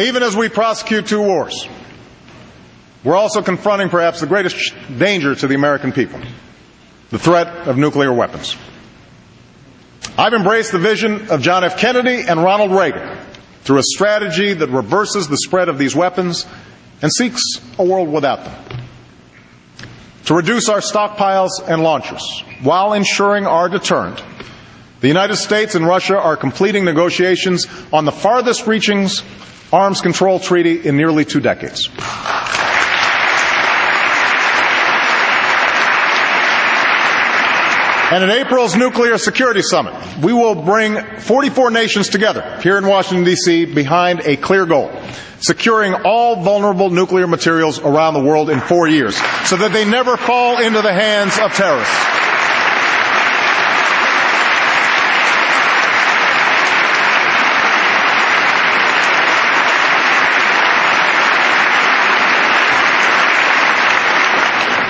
Even as we prosecute two wars, we're also confronting perhaps the greatest danger to the American people, the threat of nuclear weapons. I've embraced the vision of John F. Kennedy and Ronald Reagan through a strategy that reverses the spread of these weapons and seeks a world without them. To reduce our stockpiles and launchers while ensuring our deterrent, the United States and Russia are completing negotiations on the farthest-reaching arms control treaty in nearly 2 decades. And at April's Nuclear Security Summit, we will bring 44 nations together here in Washington, D.C. behind a clear goal: securing all vulnerable nuclear materials around the world in 4 years so that they never fall into the hands of terrorists.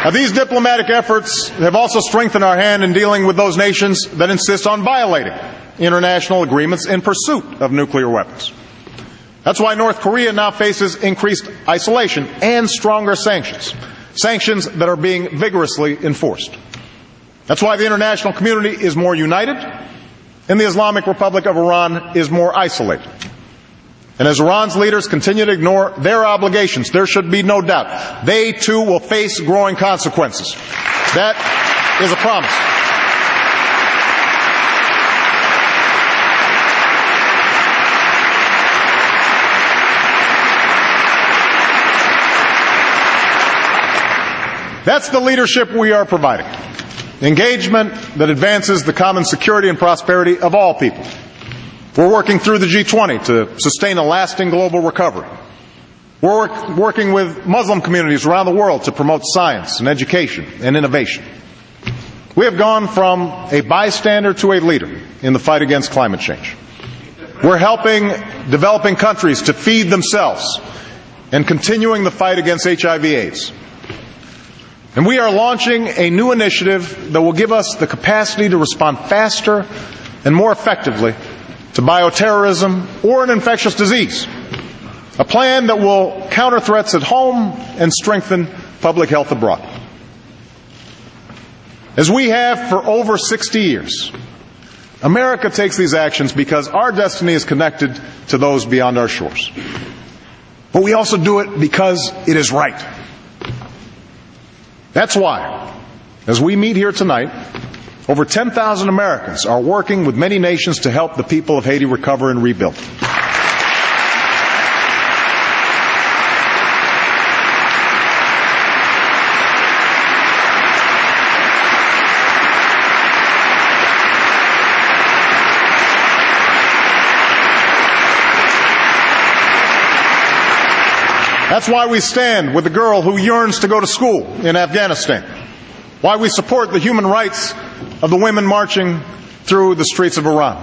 Now, these diplomatic efforts have also strengthened our hand in dealing with those nations that insist on violating international agreements in pursuit of nuclear weapons. That's why North Korea now faces increased isolation and stronger sanctions that are being vigorously enforced. That's why the international community is more united and the Islamic Republic of Iran is more isolated. And as Iran's leaders continue to ignore their obligations, there should be no doubt they too will face growing consequences. That is a promise. That's the leadership we are providing. Engagement that advances the common security and prosperity of all people. We're working through the G20 to sustain a lasting global recovery. We're working with Muslim communities around the world to promote science and education and innovation. We have gone from a bystander to a leader in the fight against climate change. We're helping developing countries to feed themselves and continuing the fight against HIV/AIDS. And we are launching a new initiative that will give us the capacity to respond faster and more effectively to bioterrorism or an infectious disease. A plan that will counter threats at home and strengthen public health abroad. As we have for over 60 years, America takes these actions because our destiny is connected to those beyond our shores. But we also do it because it is right. That's why, as we meet here tonight, over 10,000 Americans are working with many nations to help the people of Haiti recover and rebuild. That's why we stand with the girl who yearns to go to school in Afghanistan. Why we support the human rights of the women marching through the streets of Iran.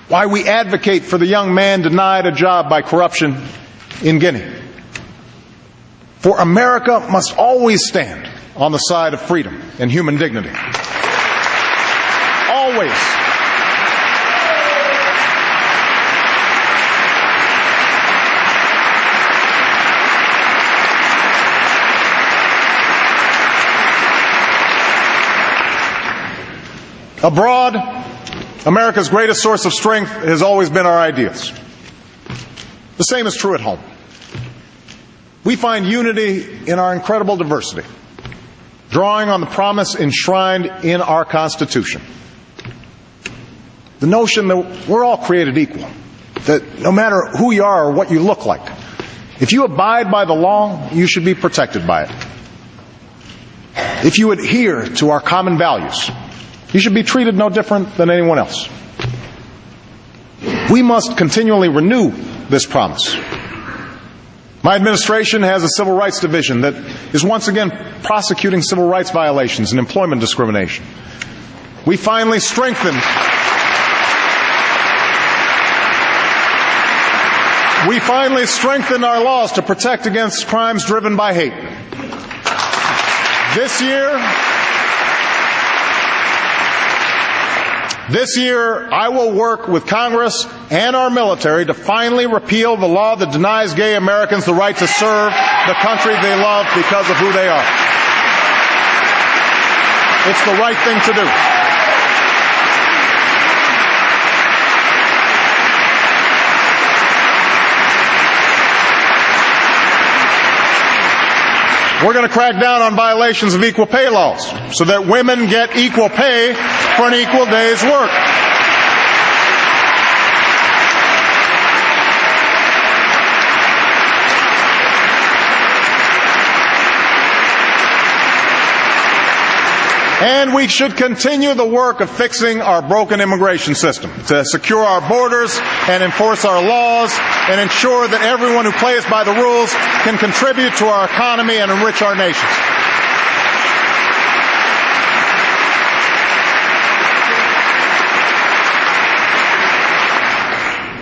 Why we advocate for the young man denied a job by corruption in Guinea. For America must always stand on the side of freedom and human dignity. Always. Abroad, America's greatest source of strength has always been our ideals. The same is true at home. We find unity in our incredible diversity, drawing on the promise enshrined in our Constitution. The notion that we're all created equal, that no matter who you are or what you look like, if you abide by the law, you should be protected by it. If you adhere to our common values, you should be treated no different than anyone else. We must continually renew this promise. My administration has a civil rights division that is once again prosecuting civil rights violations and employment discrimination. We finally strengthened our laws to protect against crimes driven by hate. This year, I will work with Congress and our military to finally repeal the law that denies gay Americans the right to serve the country they love because of who they are. It's the right thing to do. We're going to crack down on violations of equal pay laws so that women get equal pay for an equal day's work. And we should continue the work of fixing our broken immigration system to secure our borders and enforce our laws and ensure that everyone who plays by the rules can contribute to our economy and enrich our nations.